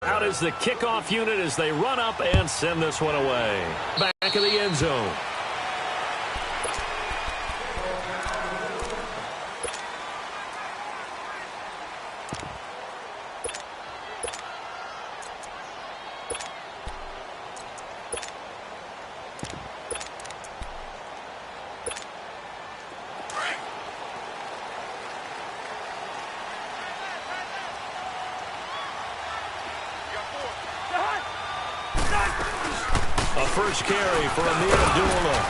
Out is the kickoff unit as they run up and send this one away. Back of the end zone. First carry for Amir Abdullah.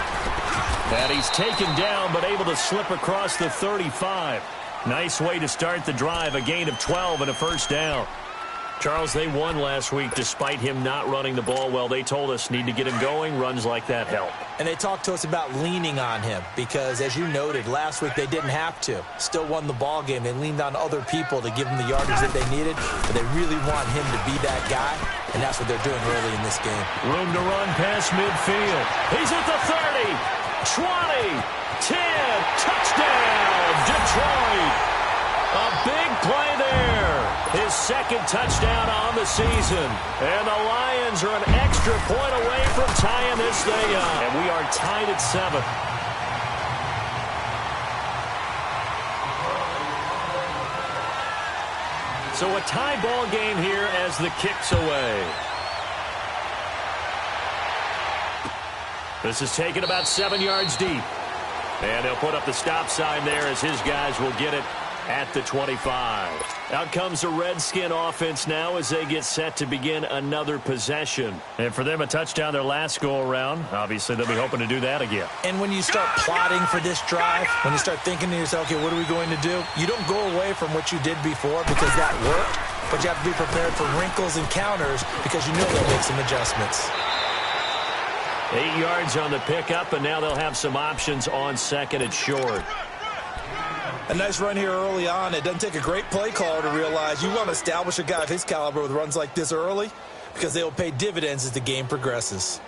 And he's taken down but able to slip across the 35. Nice way to start the drive. A gain of 12 and a first down. Charles, they won last week despite him not running the ball well. They told us need to get him going. Runs like that help. And they talked to us about leaning on him because, as you noted, last week they didn't have to. Still won the ball game. They leaned on other people to give them the yardage that they needed, but they really want him to be that guy, and that's what they're doing early in this game. Room to run past midfield. He's at the 30, 20, 10, touchdown, Detroit. A big play there. His second touchdown on the season. And the Lions are an extra point away from tying this thing up. And we are tied at 7. So a tie ball game here as the kick's away. This is taken about 7 yards deep. And he'll put up the stop sign there as his guys will get it at the 25. Out comes the Redskin offense now as they get set to begin another possession. And for them, a touchdown their last go-around. Obviously, they'll be hoping to do that again. And when you start plotting for this drive, when you start thinking to yourself, okay, what are we going to do? You don't go away from what you did before because that worked, but you have to be prepared for wrinkles and counters because you know they'll make some adjustments. 8 yards on the pickup, and now they'll have some options on second and short. A nice run here early on. It doesn't take a great play caller to realize you want to establish a guy of his caliber with runs like this early because they will pay dividends as the game progresses.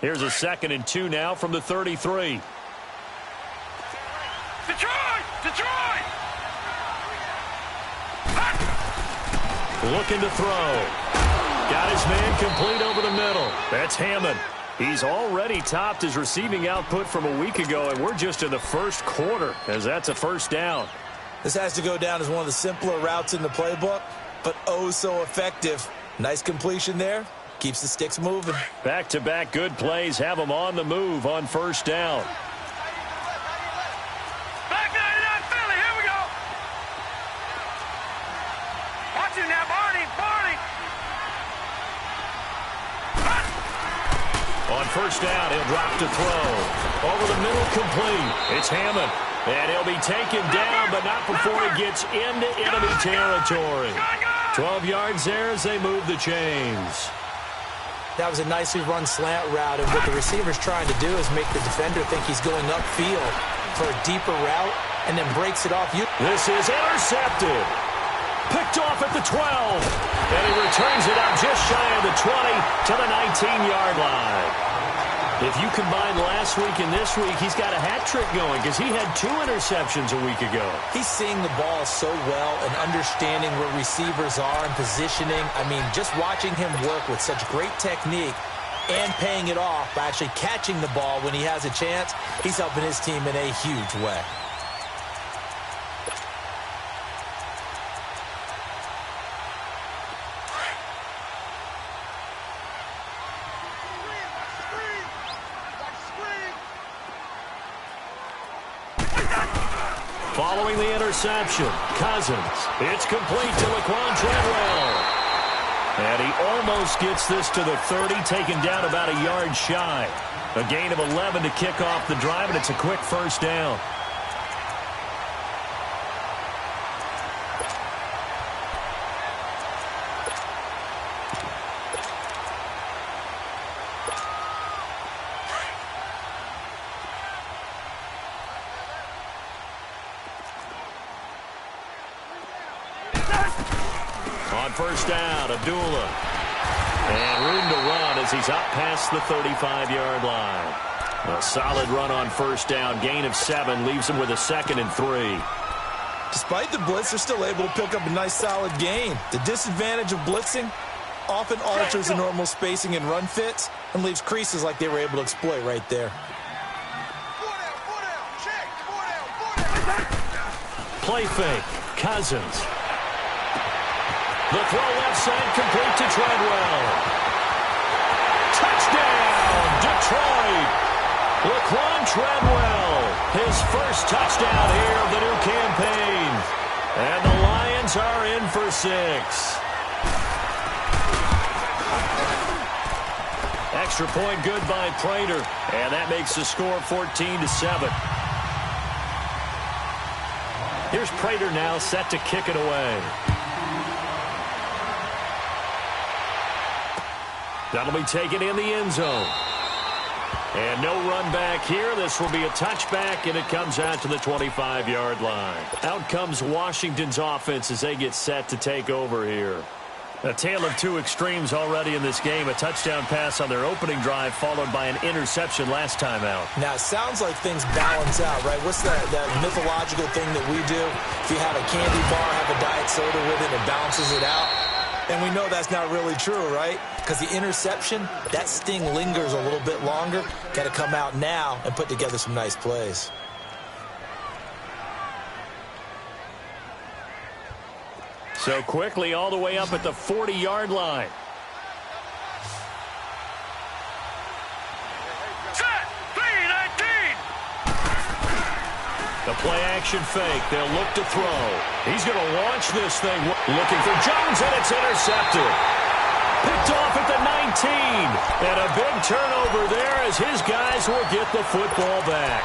Here's a 2nd and 2 now from the 33. Detroit! Looking to throw. Got his man complete over the middle. That's Hammond. He's already topped his receiving output from a week ago, and we're just in the first quarter as that's a first down. This has to go down as one of the simpler routes in the playbook, but oh so effective. Nice completion there. Keeps the sticks moving. Back-to-back good plays have them on the move on first down. Back 99 Philly, here we go. Watch it now, Barney. On first down, he'll drop to throw. Over the middle, complete. It's Hammond. And he'll be taken down, but not before he gets into enemy territory. 12 yards there as they move the chains. That was a nicely run slant route, and what the receiver's trying to do is make the defender think he's going upfield for a deeper route and then breaks it off. This is intercepted. Picked off at the 12. And he returns it up just shy of the 20 to the 19-yard line. If you combine last week and this week, he's got a hat trick going because he had 2 interceptions a week ago. He's seeing the ball so well and understanding where receivers are and positioning. I mean, just watching him work with such great technique and paying it off by actually catching the ball when he has a chance, he's helping his team in a huge way. Following the interception, Cousins. It's complete to Laquan Treadwell. And he almost gets this to the 30, taken down about a yard shy. A gain of 11 to kick off the drive, and it's a quick first down. First down, Abdullah. And room to run as he's up past the 35-yard line. A solid run on first down. Gain of 7 leaves him with a 2nd and 3. Despite the blitz, they're still able to pick up a nice solid gain. The disadvantage of blitzing often alters the normal spacing and run fits and leaves creases like they were able to exploit right there. Play fake. Cousins. The throw left side complete to Treadwell. Touchdown, Detroit. Laquan Treadwell, his first touchdown here of the new campaign. And the Lions are in for 6. Extra point good by Prater. And that makes the score 14-7. Here's Prater now set to kick it away. That'll be taken in the end zone. And no run back here. This will be a touchback, and it comes out to the 25-yard line. Out comes Washington's offense as they get set to take over here. A tale of two extremes already in this game. A touchdown pass on their opening drive followed by an interception last time out. Now, it sounds like things balance out, right? What's that mythological thing that we do? If you have a candy bar, have a diet soda with it, it balances it out. And we know that's not really true, right? Because the interception, that sting lingers a little bit longer. Got to come out now and put together some nice plays. So quickly all the way up at the 40-yard line. Set. 3-19. The play-action fake. They'll look to throw. He's going to launch this thing. Looking for Jones, and it's intercepted. Picked off at the 19. And a big turnover there as his guys will get the football back.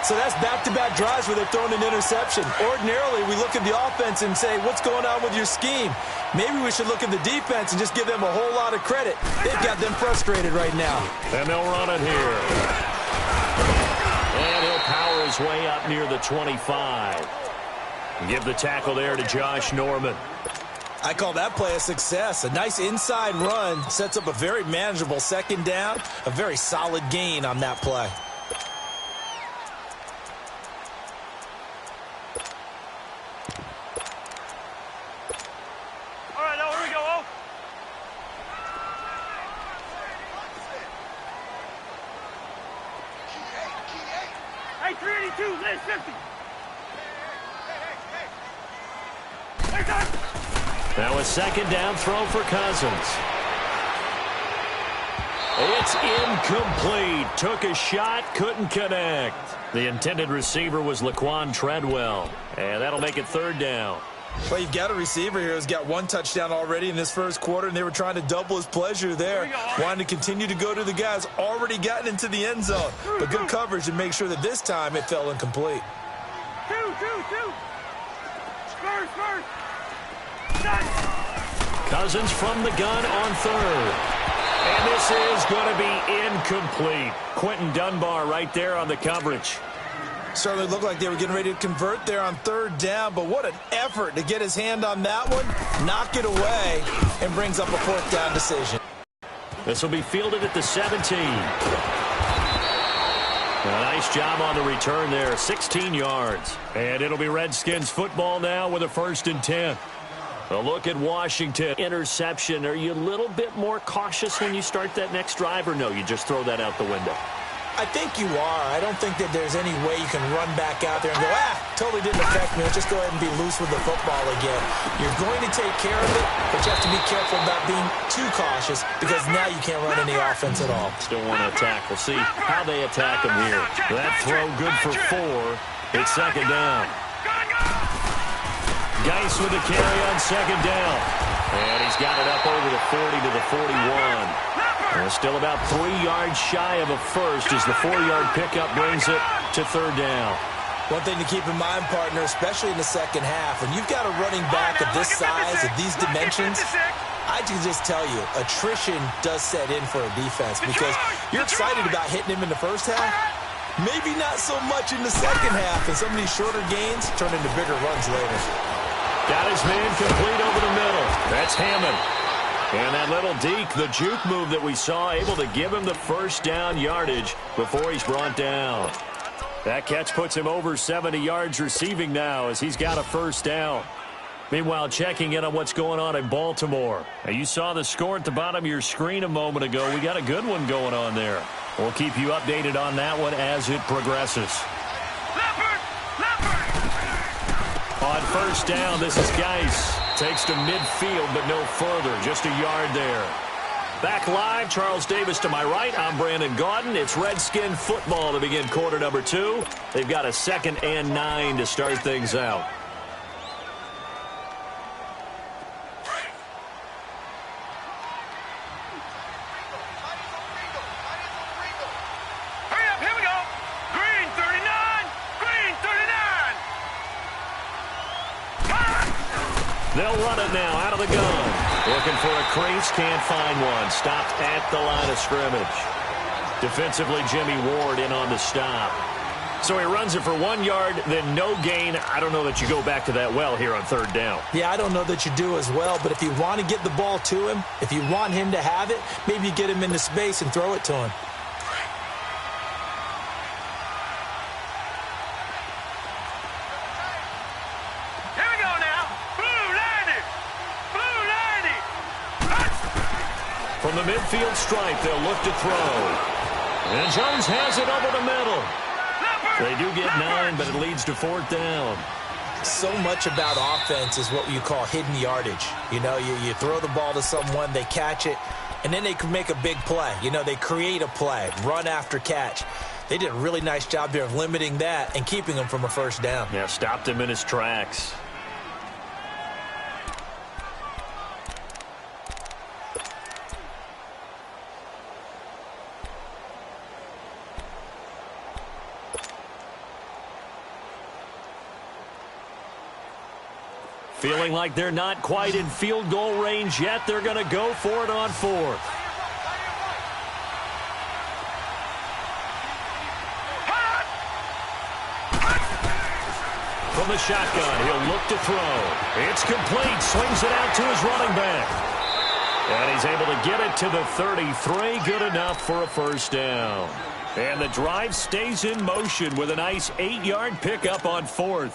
So that's back-to-back drives where they're throwing an interception. Ordinarily, we look at the offense and say, what's going on with your scheme? Maybe we should look at the defense and just give them a whole lot of credit. They've got them frustrated right now. And they'll run it here. And he'll power his way up near the 25. Give the tackle there to Josh Norman. I call that play a success. A nice inside run sets up a very manageable second down. A very solid gain on that play. All right, now here we go, oh. Hey, 382, list 50. Hey, time. Now a second down throw for Cousins. It's incomplete. Took a shot, couldn't connect. The intended receiver was Laquan Treadwell. And that'll make it third down. Well, you've got a receiver here who's got one touchdown already in this first quarter, and they were trying to double his pleasure there. Wanting to continue to go to the guys already gotten into the end zone. But good coverage to make sure that this time it fell incomplete. Two. Spurs. Cousins from the gun on third. And this is going to be incomplete. Quentin Dunbar right there on the coverage. Certainly looked like they were getting ready to convert there on third down, but what an effort to get his hand on that one, knock it away, and brings up a fourth down decision. This will be fielded at the 17. A nice job on the return there, 16 yards. And it'll be Redskins football now with a 1st and 10. A look at Washington. Interception. Are you a little bit more cautious when you start that next drive, or no, you just throw that out the window? I think you are. I don't think that there's any way you can run back out there and go, totally didn't affect me. Let's just go ahead and be loose with the football again. You're going to take care of it, but you have to be careful about being too cautious because now you can't run any offense at all. Still want to attack. We'll see how they attack him here. That throw good for 4. It's second down. Geis with the carry on second down. And he's got it up over the 40 to the 41. And still about 3 yards shy of a first as the 4-yard pickup brings it to third down. One thing to keep in mind, partner, especially in the second half, when you've got a running back of this size, of these dimensions, I can just tell you, attrition does set in for a defense because you're excited about hitting him in the first half. Maybe not so much in the second half, and some of these shorter gains turn into bigger runs later. Got his man complete over the middle. That's Hammond. And that little deke, the juke move that we saw, able to give him the first down yardage before he's brought down. That catch puts him over 70 yards receiving now as he's got a first down. Meanwhile, checking in on what's going on in Baltimore. Now, you saw the score at the bottom of your screen a moment ago. We got a good one going on there. We'll keep you updated on that one as it progresses. On first down, this is Geis. Takes to midfield, but no further. Just a yard there. Back live, Charles Davis to my right. I'm Brandon Gaudin. It's Redskin football to begin quarter number 2. They've got a 2nd and 9 to start things out. They'll run it now out of the gun. Looking for a crease, can't find one. Stopped at the line of scrimmage. Defensively, Jimmy Ward in on the stop. So he runs it for 1 yard, then no gain. I don't know that you go back to that well here on third down. Yeah, I don't know that you do as well, but if you want to get the ball to him, if you want him to have it, maybe you get him into space and throw it to him. From the midfield stripe, they'll look to throw. And Jones has it over the middle. They do get 9, but it leads to 4th down. So much about offense is what you call hidden yardage. You know, you throw the ball to someone, they catch it, and then they can make a big play. You know, they create a play, run after catch. They did a really nice job there of limiting that and keeping him from a first down. Yeah, stopped him in his tracks. Feeling like they're not quite in field goal range yet. They're going to go for it on 4th. From the shotgun, he'll look to throw. It's complete. Swings it out to his running back. And he's able to get it to the 33. Good enough for a first down. And the drive stays in motion with a nice 8-yard pickup on 4th.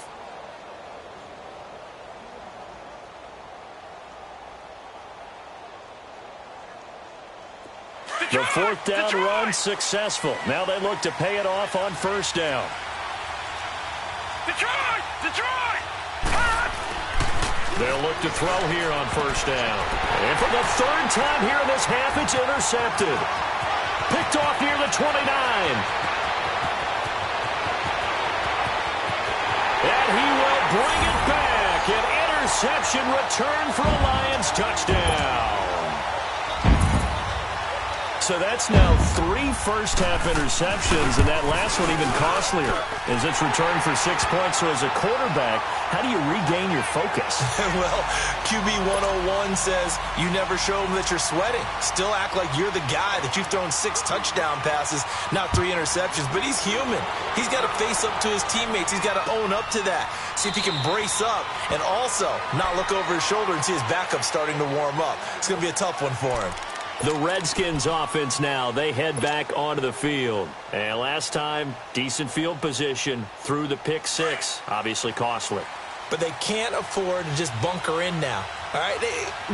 The 4th down run successful. Now they look to pay it off on first down. Detroit! They'll look to throw here on first down. And for the 3rd time here in this half, it's intercepted. Picked off near the 29. And he will bring it back. An interception return for a Lions touchdown. So that's now 3 first-half interceptions, and that last one even costlier as it's returned for 6 points. So as a quarterback, how do you regain your focus? Well, QB 101 says you never show them that you're sweating. Still act like you're the guy that you've thrown 6 touchdown passes, not 3 interceptions. But he's human. He's got to face up to his teammates. He's got to own up to that. See if he can brace up and also not look over his shoulder and see his backup starting to warm up. It's going to be a tough one for him. The Redskins offense now, they head back onto the field. And last time, decent field position through the pick 6. Obviously costly. But they can't afford to just bunker in now. All right,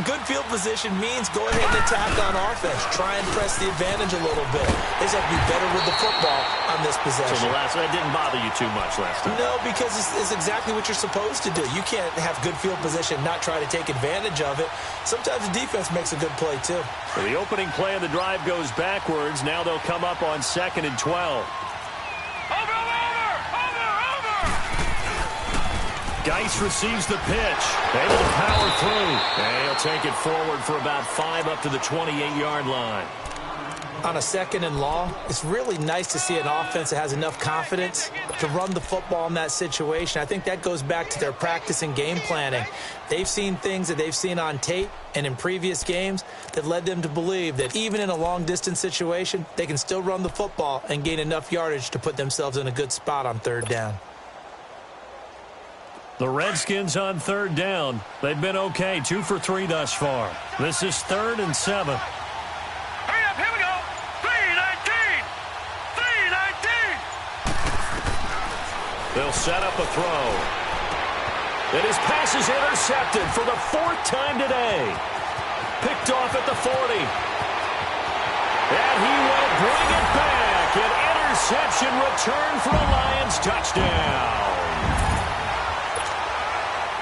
good field position means go ahead and attack on offense. Try and press the advantage a little bit. They just have to be better with the football on this possession. So that didn't bother you too much last time? No, because it's exactly what you're supposed to do. You can't have good field position, not try to take advantage of it. Sometimes the defense makes a good play, too. So the opening play of the drive goes backwards. Now they'll come up on 2nd and 12. Geis receives the pitch. Able to power through. And he'll take it forward for about 5 up to the 28-yard line. On a 2nd and long, it's really nice to see an offense that has enough confidence to run the football in that situation. I think that goes back to their practice and game planning. They've seen things that they've seen on tape and in previous games that led them to believe that even in a long-distance situation, they can still run the football and gain enough yardage to put themselves in a good spot on 3rd down. The Redskins on 3rd down. They've been okay, 2 for 3 thus far. This is 3rd and 7. Hurry up, here we go. 3-19. They'll set up a throw. And his pass is intercepted for the 4th time today. Picked off at the 40. And he will bring it back. An interception return for a Lions touchdown.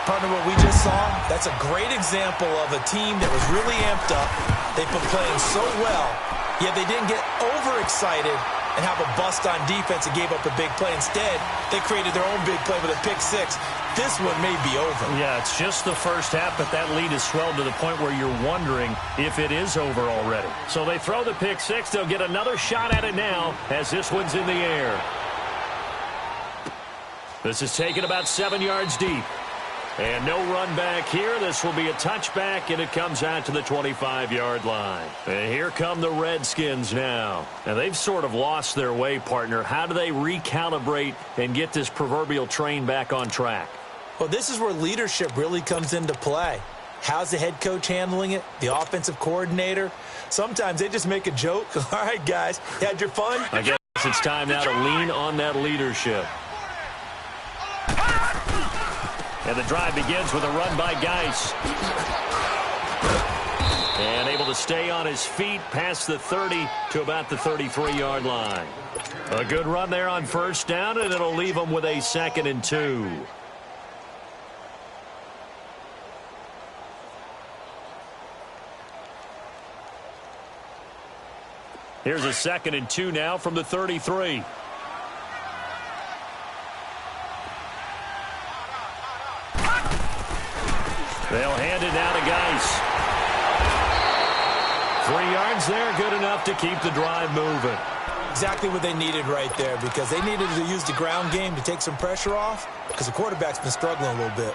Partner, what we just saw, that's a great example of a team that was really amped up. They've been playing so well, yet they didn't get overexcited and have a bust on defense and gave up a big play. Instead, they created their own big play with a pick six. This one may be over. Yeah, it's just the first half, but that lead has swelled to the point where you're wondering if it is over already. So they throw the pick six. They'll get another shot at it now as this one's in the air. This is taken about 7 yards deep. And no run back here. This will be a touchback, and it comes out to the 25-yard line. And here come the Redskins now. And they've sort of lost their way, partner. How do they recalibrate and get this proverbial train back on track? Well, this is where leadership really comes into play. How's the head coach handling it? The offensive coordinator? Sometimes they just make a joke. All right, guys, had your fun? I guess it's time now to lean on that leadership. And the drive begins with a run by Geis. And able to stay on his feet past the 30 to about the 33-yard line. A good run there on first down, and it'll leave them with a 2nd and 2. Here's a 2nd and 2 now from the 33. They'll hand it now to Geis. 3 yards there, good enough to keep the drive moving. Exactly what they needed right there, because they needed to use the ground game to take some pressure off, because the quarterback's been struggling a little bit.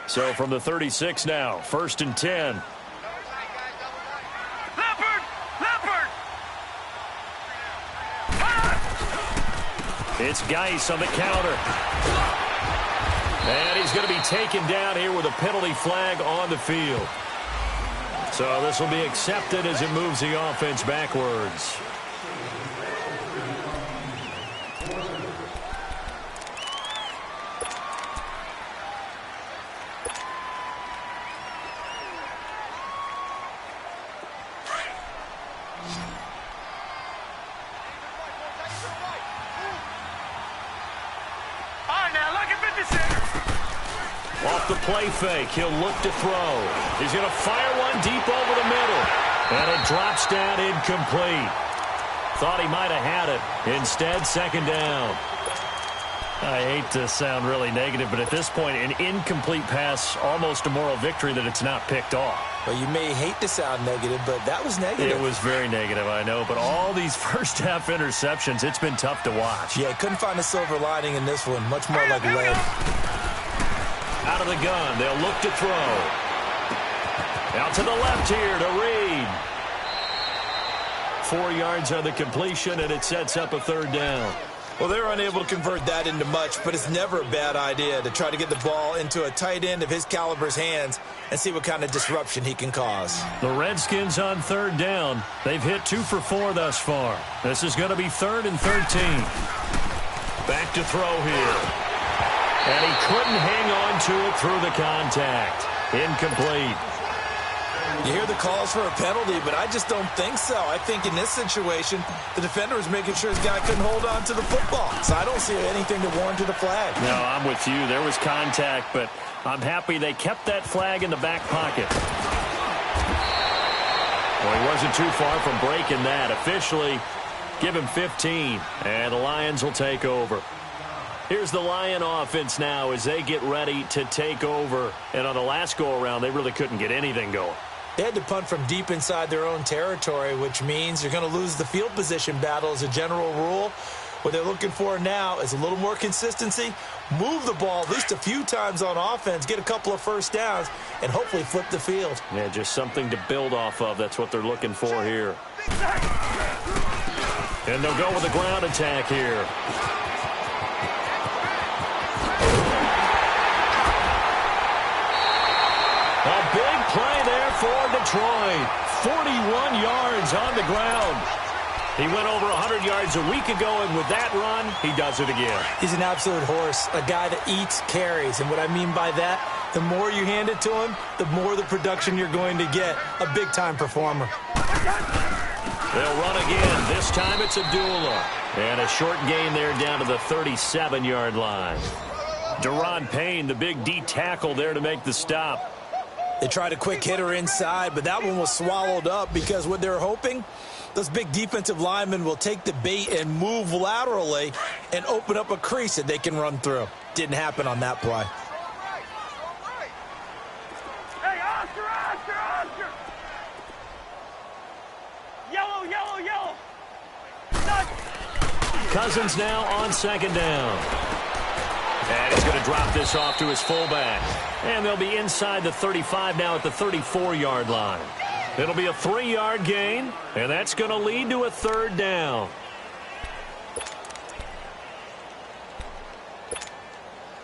So from the 36 now, 1st and 10. It's Geis on the counter. And he's going to be taken down here with a penalty flag on the field. So this will be accepted as it moves the offense backwards. Off the play fake, he'll look to throw. He's going to fire one deep over the middle. And it drops down incomplete. Thought he might have had it. Instead, 2nd down. I hate to sound really negative, but at this point, an incomplete pass, almost a moral victory that it's not picked off. Well, you may hate to sound negative, but that was negative. It was very negative, I know. But all these first-half interceptions, it's been tough to watch. Yeah, couldn't find a silver lining in this one. Much more like lead. Out of the gun, they'll look to throw. Out to the left here to Reed. 4 yards on the completion, and it sets up a 3rd down. Well, they were unable to convert that into much, but it's never a bad idea to try to get the ball into a tight end of his caliber's hands and see what kind of disruption he can cause. The Redskins on 3rd down. They've hit 2 for 4 thus far. This is going to be 3rd and 13. Back to throw here. And he couldn't hang on to it through the contact. Incomplete. You hear the calls for a penalty, but I just don't think so. I think in this situation, the defender was making sure his guy couldn't hold on to the football. So I don't see anything to warrant the flag. No, I'm with you. There was contact, but I'm happy they kept that flag in the back pocket. Well, he wasn't too far from breaking that. Officially, give him 15, and the Lions will take over. Here's the Lion offense now as they get ready to take over. And on the last go-around, they really couldn't get anything going. They had to punt from deep inside their own territory, which means you're going to lose the field position battle as a general rule. What they're looking for now is a little more consistency, move the ball at least a few times on offense, get a couple of first downs, and hopefully flip the field. Yeah, just something to build off of. That's what they're looking for here. And they'll go with a ground attack here. A big play there for Detroit. 41 yards on the ground. He went over 100 yards a week ago, and with that run, he does it again. He's an absolute horse, a guy that eats carries. And what I mean by that, the more you hand it to him, the more the production you're going to get. A big-time performer. They'll run again. This time it's Abdullah. And a short gain there down to the 37-yard line. Deron Payne, the big D tackle there to make the stop. They tried a quick hitter inside, but that one was swallowed up because what they're hoping, those big defensive linemen will take the bait and move laterally and open up a crease that they can run through. Didn't happen on that play. Hey, Oscar! Yellow, yellow, yellow! Nut! Cousins now on second down. And he's going to drop this off to his fullback. And they'll be inside the 35 now at the 34-yard line. It'll be a 3-yard gain, and that's going to lead to a third down.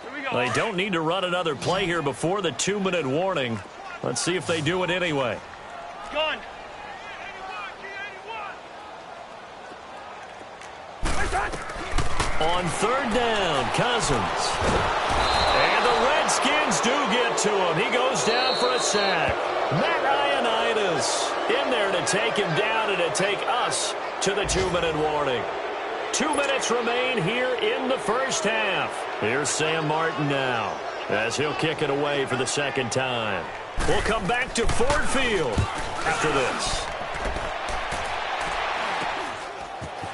Here we go. They don't need to run another play here before the 2-minute warning. Let's see if they do it anyway. Gun. On third down, Cousins. And the Redskins do get to him. He goes down for a sack. Matt Ioannidis in there to take him down and to take us to the 2-minute warning. 2 minutes remain here in the first half. Here's Sam Martin now as he'll kick it away for the second time. We'll come back to Ford Field after this.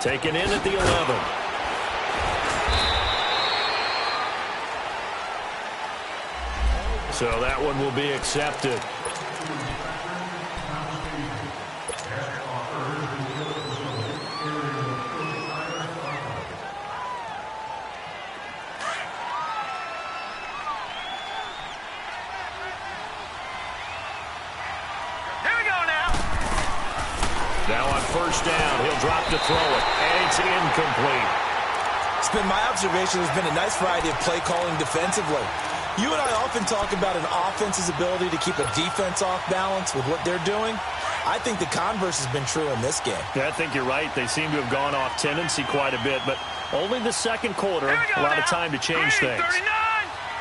Taken in at the 11. So that one will be accepted. Now on first down, he'll drop to throw it, and it's incomplete. It's been my observation there's been a nice variety of play calling defensively. You and I often talk about an offense's ability to keep a defense off balance with what they're doing. I think the converse has been true in this game. Yeah, I think you're right. They seem to have gone off tendency quite a bit, but only the second quarter, a lot of time to change Green, things. 39!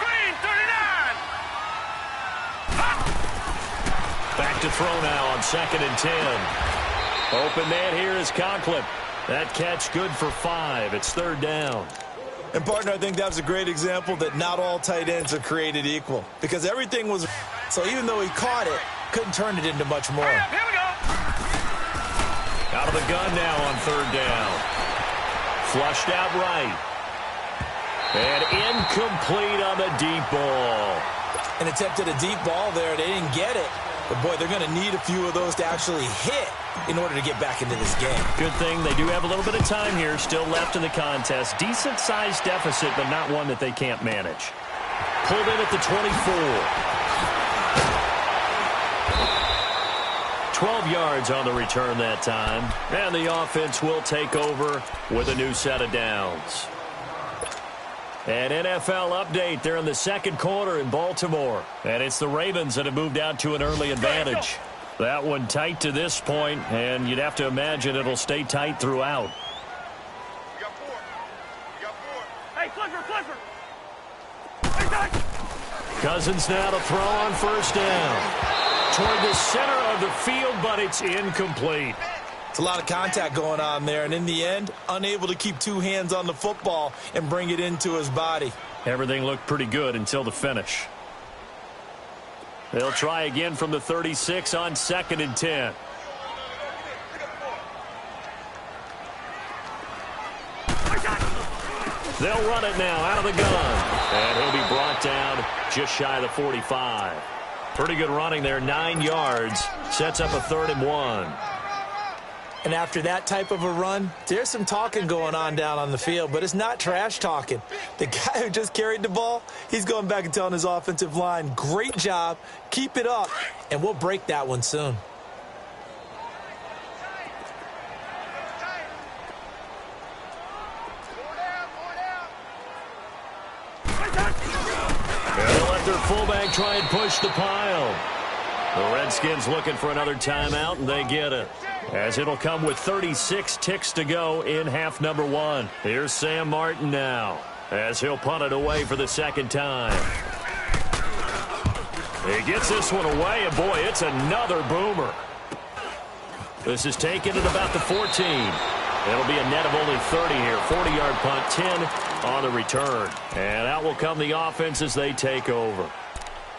Green, 39! Back to throw now on 2nd and 10. Open man here is Conklin. That catch good for 5. It's third down. And, partner, I think that was a great example that not all tight ends are created equal. Because everything was... So even though he caught it, couldn't turn it into much more. Hurry up, here we go! Out of the gun now on third down. Flushed out right. And incomplete on the deep ball. And attempted a deep ball there. They didn't get it. But, boy, they're going to need a few of those to actually hit in order to get back into this game. Good thing they do have a little bit of time here still left in the contest. Decent-sized deficit, but not one that they can't manage. Pulled in at the 24. 12 yards on the return that time. And the offense will take over with a new set of downs. An NFL update there in the second quarter in Baltimore. And it's the Ravens that have moved out to an early advantage. That one tight to this point, and you'd have to imagine it'll stay tight throughout. We got 4. Hey, Clifford! Hey, Doug! Cousins now to throw on first down. Toward the center of the field, but it's incomplete. It's a lot of contact going on there, and in the end, unable to keep 2 hands on the football and bring it into his body. Everything looked pretty good until the finish. They'll try again from the 36 on 2nd and 10. They'll run it now out of the gun. And he'll be brought down just shy of the 45. Pretty good running there, 9 yards. Sets up a 3rd and 1. And after that type of a run, there's some talking going on down on the field, but it's not trash talking. The guy who just carried the ball, he's going back and telling his offensive line, great job, keep it up, and we'll break that one soon. They'll let their fullback try and push the pile. The Redskins looking for another timeout, and they get it. As it'll come with 36 ticks to go in half number 1. Here's Sam Martin now, as he'll punt it away for the second time. He gets this one away, and boy, it's another boomer. This is taken at about the 14. It'll be a net of only 30 here. 40-yard punt, 10 on the return. And out will come the offense as they take over.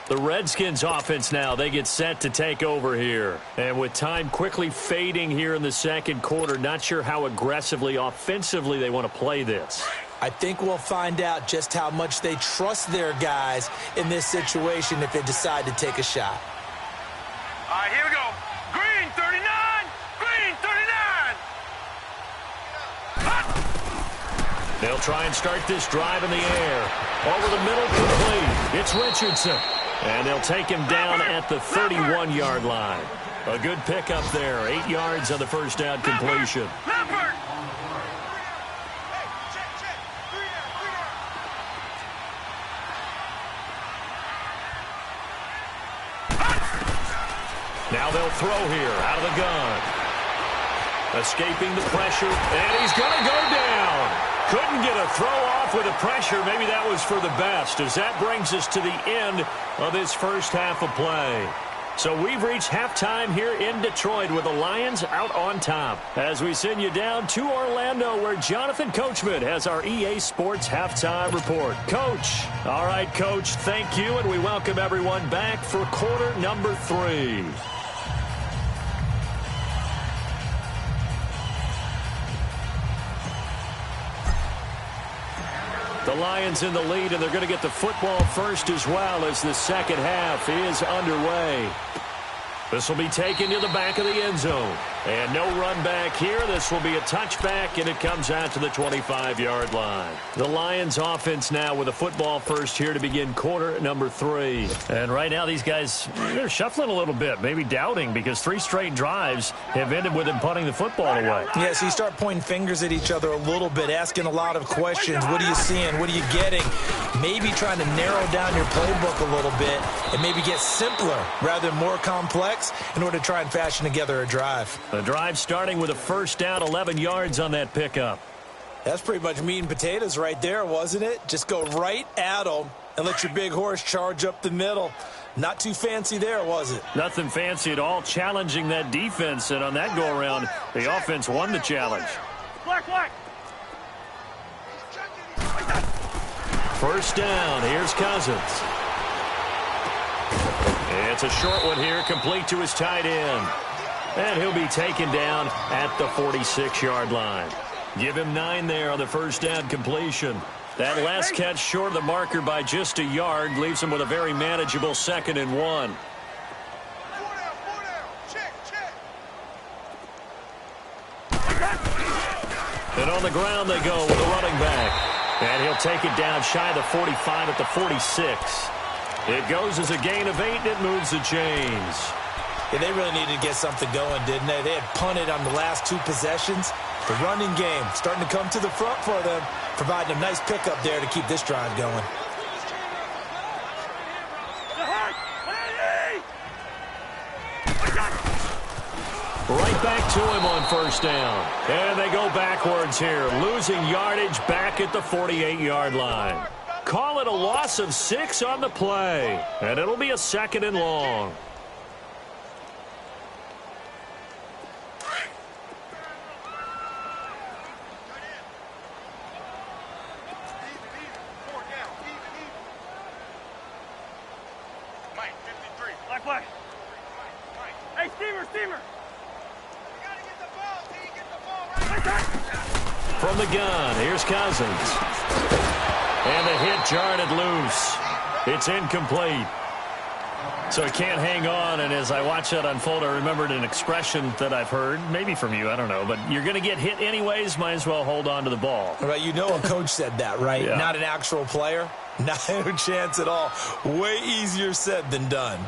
The Redskins offense now, they get set to take over here. And with time quickly fading here in the second quarter, not sure how aggressively, offensively they want to play this. I think we'll find out just how much they trust their guys in this situation if they decide to take a shot. All right, here we go. Green, 39. Green, 39. They'll try and start this drive in the air. Over the middle, complete. It's Richardson. And they'll take him down at the 31-yard line. A good pickup there. 8 yards on the first down completion. Now they'll throw here out of the gun. Escaping the pressure, and he's going to go down. Couldn't get a throw off with the pressure. Maybe that was for the best, as that brings us to the end of this first half of play. So we've reached halftime here in Detroit with the Lions out on top. As we send you down to Orlando, where Jonathan Coachman has our EA Sports halftime report. Coach. All right, Coach, thank you, and we welcome everyone back for quarter number 3. The Lions in the lead, and they're going to get the football first as well as the second half is underway. This will be taken to the back of the end zone. And no run back here. This will be a touchback, and it comes out to the 25-yard line. The Lions offense now with a football first here to begin quarter number 3. And right now these guys, they're shuffling a little bit, maybe doubting, because 3 straight drives have ended with them punting the football away. Yeah, so you start pointing fingers at each other a little bit, asking a lot of questions. What are you seeing? What are you getting? Maybe trying to narrow down your playbook a little bit and maybe get simpler rather than more complex in order to try and fashion together a drive. The drive starting with a first down, 11 yards on that pickup. That's pretty much meat and potatoes right there, wasn't it? Just go right at them and let your big horse charge up the middle. Not too fancy there, was it? Nothing fancy at all, challenging that defense, and on that go-around, the offense won the challenge. Black. First down, here's Cousins. It's a short one here, complete to his tight end. And he'll be taken down at the 46-yard line. Give him 9 there on the first down completion. That last catch short of the marker by just a yard leaves him with a very manageable 2nd and 1. And on the ground they go with a running back. And he'll take it down shy of the 45 at the 46. It goes as a gain of 8, and it moves the chains. Yeah, they really needed to get something going, didn't they? They had punted on the last 2 possessions. The running game starting to come to the front for them, providing a nice pickup there to keep this drive going. Right back to him on first down. And they go backwards here, losing yardage back at the 48-yard line. Call it a loss of 6 on the play, and it'll be a 2nd and long. Black. Hey, Steamer. From the gun, here's Cousins. And the hit jarred loose. It's incomplete. So he can't hang on, and as I watch that unfold, I remembered an expression that I've heard, maybe from you, I don't know, but you're going to get hit anyways, might as well hold on to the ball. Right, you know a coach said that, right? Yeah. Not an actual player. No chance at all. Way easier said than done.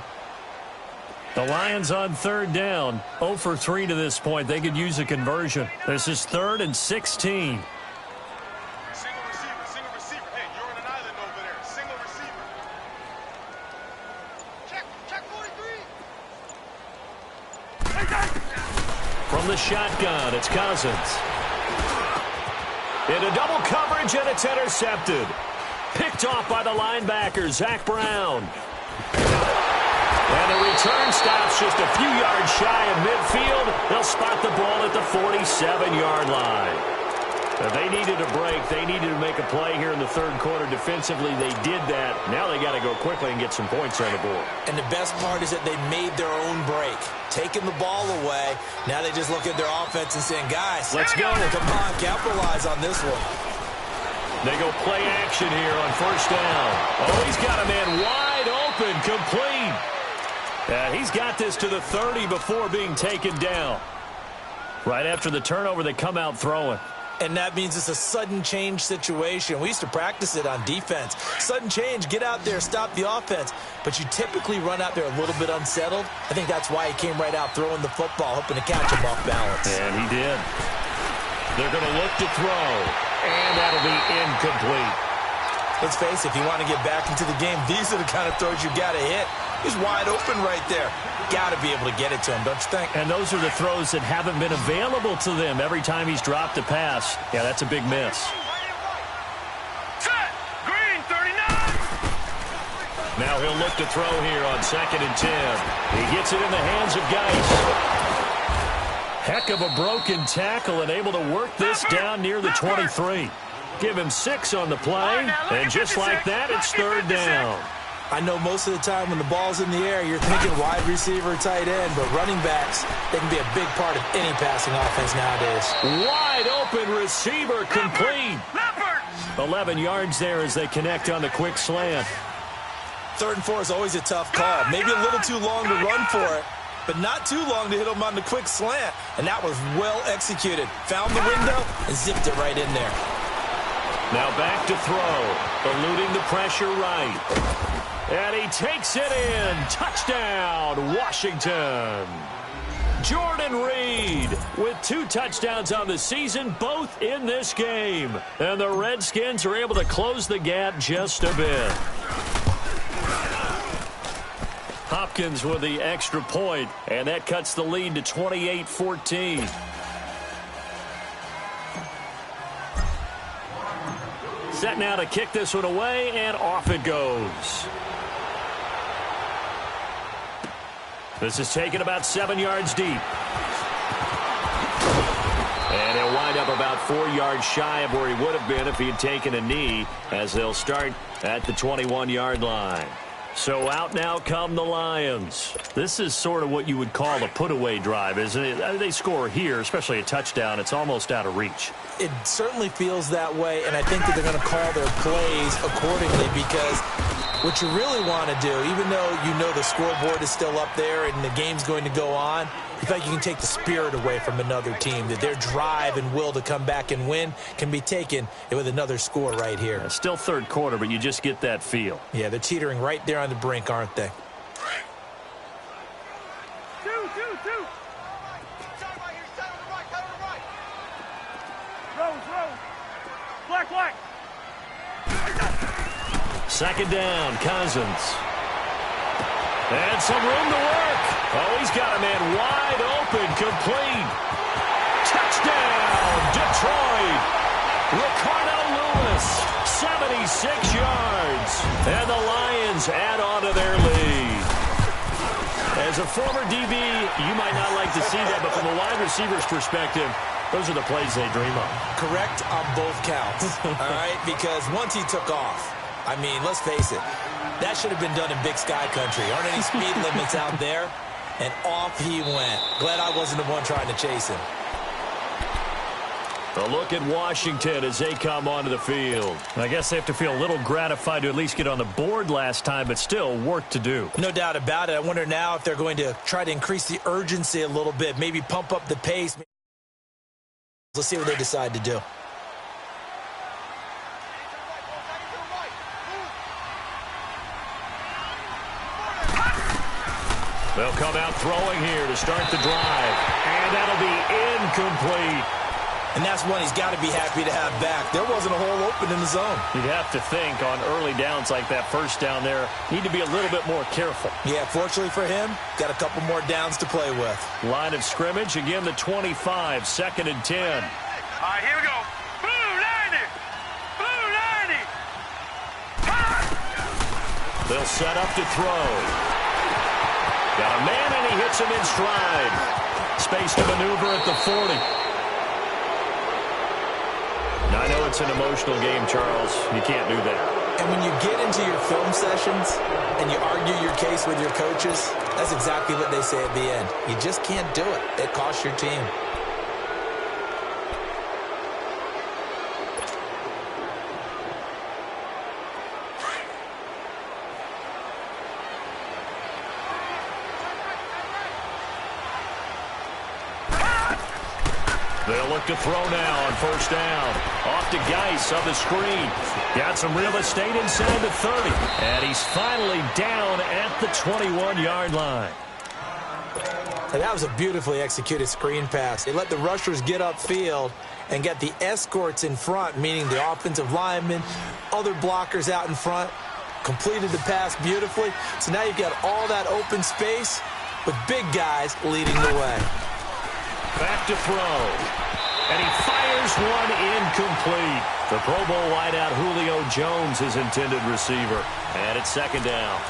The Lions on third down, 0 for 3 to this point. They could use a conversion. This is 3rd and 16. Single receiver. Hey, you're on an island over there. Single receiver. Check 43. From the shotgun, it's Cousins. Into double coverage, and it's intercepted. Picked off by the linebacker, Zach Brown. And the return stops just a few yards shy of midfield. They'll spot the ball at the 47-yard line. They needed a break. They needed to make a play here in the third quarter. Defensively, they did that. Now they got to go quickly and get some points on the board. And the best part is that they made their own break. Taking the ball away. Now they just look at their offense and saying, guys, let's go. Come on, capitalize on this one. They go play action here on first down. Oh, he's got a man wide open, complete. He's got this to the 30 before being taken down. Right after the turnover, they come out throwing. And that means it's a sudden change situation. We used to practice it on defense. Sudden change, get out there, stop the offense. But you typically run out there a little bit unsettled. I think that's why he came right out throwing the football, hoping to catch him off balance. And he did. They're going to look to throw. And that'll be incomplete. Let's face it, if you want to get back into the game, these are the kind of throws you got to hit. He's wide open right there. Got to be able to get it to him, don't you think? And those are the throws that haven't been available to them every time he's dropped a pass. Yeah, that's a big miss. Set. Green, 39. Now he'll look to throw here on 2nd and 10. He gets it in the hands of Geis. Heck of a broken tackle and able to work this down near the 23. Give him 6 on the play, and just like that, it's third down. I know most of the time when the ball's in the air, you're thinking wide receiver, tight end, but running backs, they can be a big part of any passing offense nowadays. Wide open receiver, complete. 11 yards there as they connect on the quick slant. 3rd and 4 is always a tough call. Maybe a little too long to run for it, but not too long to hit him on the quick slant. And that was well executed. Found the window and zipped it right in there. Now back to throw, eluding the pressure right. And he takes it in. Touchdown, Washington. Jordan Reed with 2 touchdowns on the season, both in this game. And the Redskins are able to close the gap just a bit. Hopkins with the extra point, and that cuts the lead to 28-14. Set now to kick this one away, and off it goes. This is taken about 7 yards deep. And he'll wind up about 4 yards shy of where he would have been if he had taken a knee, as they'll start at the 21-yard line. So out now come the Lions. This is sort of what you would call a put-away drive, isn't it? They score here, especially a touchdown. It's almost out of reach. It certainly feels that way, and I think that they're going to call their plays accordingly, because what you really want to do, even though you know the scoreboard is still up there and the game's going to go on, you feel like you can take the spirit away from another team, that their drive and will to come back and win can be taken with another score right here. Yeah, still third quarter, but you just get that feel. Yeah, they're teetering right there on the brink, aren't they? Two. Rose. Black. 2nd down, Cousins. And some room to work. Oh, he's got a man wide open, complete. Touchdown, Detroit. Ricardo Lewis, 76 yards. And the Lions add on to their lead. As a former DB, you might not like to see that, but from a wide receiver's perspective, those are the plays they dream of. Correct on both counts, all right? Because once he took off, I mean, let's face it, that should have been done in Big Sky Country. Aren't any speed limits out there? And off he went. Glad I wasn't the one trying to chase him. A look at Washington as they come onto the field. I guess they have to feel a little gratified to at least get on the board last time, but still work to do. No doubt about it. I wonder now if they're going to try to increase the urgency a little bit, maybe pump up the pace. Let's see what they decide to do. They'll come out throwing here to start the drive. And that'll be incomplete. And that's one he's got to be happy to have back. There wasn't a hole open in the zone. You'd have to think on early downs like that first down there, need to be a little bit more careful. Yeah, fortunately for him, got a couple more downs to play with. Line of scrimmage, again the 25, 2nd and 10. All right, here we go. Blue 90. Blue 90. They'll set up to throw. Got a man, and he hits him in stride. Space to maneuver at the 40. Now, I know it's an emotional game, Charles. You can't do that. And when you get into your film sessions and you argue your case with your coaches, that's exactly what they say at the end. You just can't do it. It costs your team. They'll look to throw now on first down. Off to Geis on the screen. Got some real estate inside the 30. And he's finally down at the 21-yard line. And that was a beautifully executed screen pass. They let the rushers get upfield and get the escorts in front, meaning the offensive linemen, other blockers out in front, completed the pass beautifully. So now you've got all that open space with big guys leading the way. Back to throw. And he fires one incomplete. The Pro Bowl wideout Julio Jones, his intended receiver. And it's 2nd down.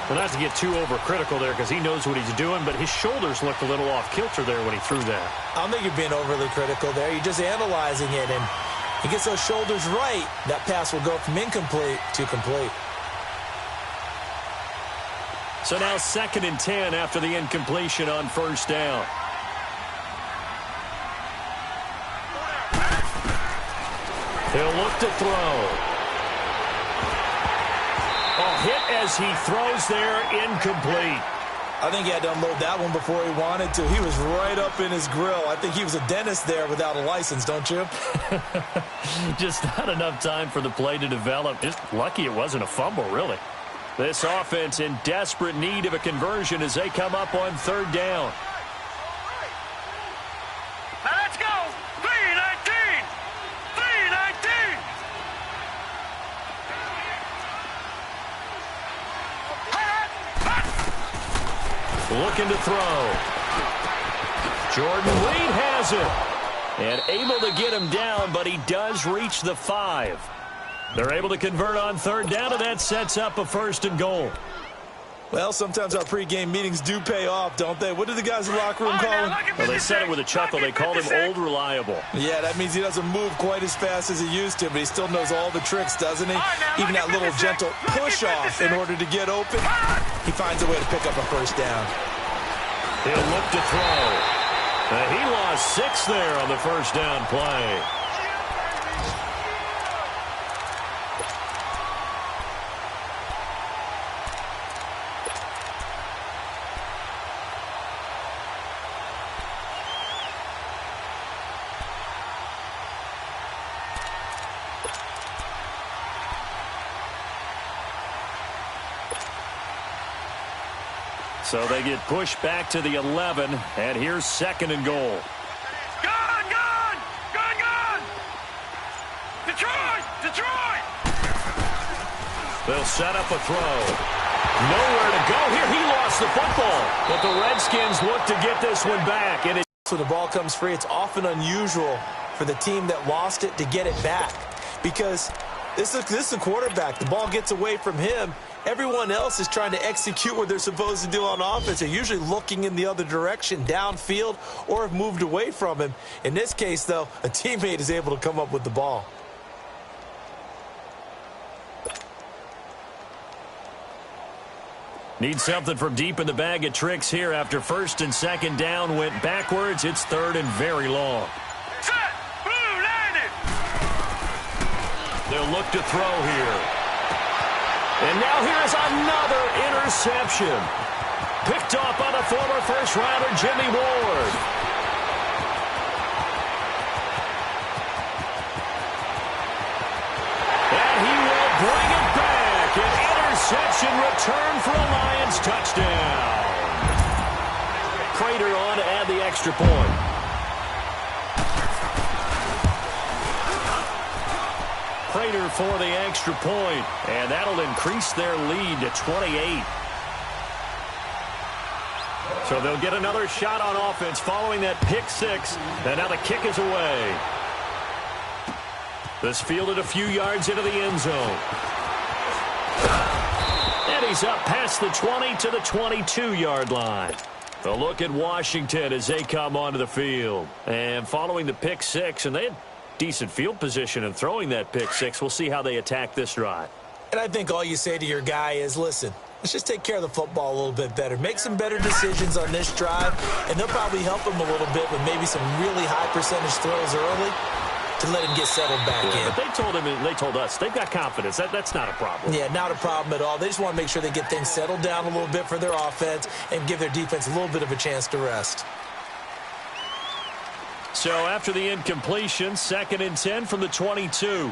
Well, not to get too overcritical there because he knows what he's doing, but his shoulders looked a little off kilter there when he threw that. I don't think you're being overly critical there. You're just analyzing it, and he gets those shoulders right. That pass will go from incomplete to complete. So now 2nd and 10 after the incompletion on first down. He'll look to throw. A hit as he throws there, incomplete. I think he had to unload that one before he wanted to. He was right up in his grill. I think he was a dentist there without a license, don't you? Just not enough time for the play to develop. Just lucky it wasn't a fumble, really. This offense in desperate need of a conversion as they come up on 3rd down. Now let's go. 3-19. 3-19. Looking to throw. Jordan Reed has it. And able to get him down, but he does reach the 5. They're able to convert on 3rd down, and that sets up a 1st and goal. Well, sometimes our pregame meetings do pay off, don't they? What do the guys in the locker room call him? Well, they said it with a chuckle. They called him Old Reliable. Yeah, that means he doesn't move quite as fast as he used to, but he still knows all the tricks, doesn't he? Even that little gentle push-off in order to get open. He finds a way to pick up a 1st down. He'll look to throw. He lost 6 there on the 1st down play. So they get pushed back to the 11, and here's 2nd and goal. Gone, gone, gone, gone. Detroit, Detroit. They'll set up a throw. Nowhere to go here. He lost the football, but the Redskins look to get this one back. And So the ball comes free. It's often unusual for the team that lost it to get it back because this is the quarterback. The ball gets away from him. Everyone else is trying to execute what they're supposed to do on offense. They're usually looking in the other direction, downfield, or have moved away from him. In this case, though, a teammate is able to come up with the ball. Need something from deep in the bag of tricks here after 1st and 2nd down went backwards. It's 3rd and very long. Set. Blue 90. They'll look to throw here. And now here's another interception. Picked off by the former first-rounder Jimmy Ward. And he will bring it back. An interception return for a Lions touchdown. Crater on to add the extra point. Prater for the extra point, and that'll increase their lead to 28. So they'll get another shot on offense following that pick six, and now the kick is away. This fielded a few yards into the end zone. And he's up past the 20 to the 22-yard line. A look at Washington as they come onto the field. And following the pick six, and they had decent field position in throwing that pick six. We'll see how they attack this drive. And I think all you say to your guy is, listen, let's just take care of the football a little bit better. Make some better decisions on this drive, and they'll probably help him a little bit with maybe some really high percentage throws early to let him get settled back in. But they told him, and they told us, they've got confidence. That's not a problem. Yeah, not a problem at all. They just want to make sure they get things settled down a little bit for their offense and give their defense a little bit of a chance to rest. So after the incompletion, 2nd and 10 from the 22. Three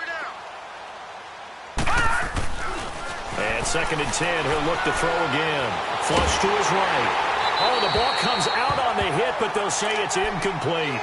down. And 2nd and 10, he'll look to throw again. Flush to his right. Oh, the ball comes out on the hit, but they'll say it's incomplete.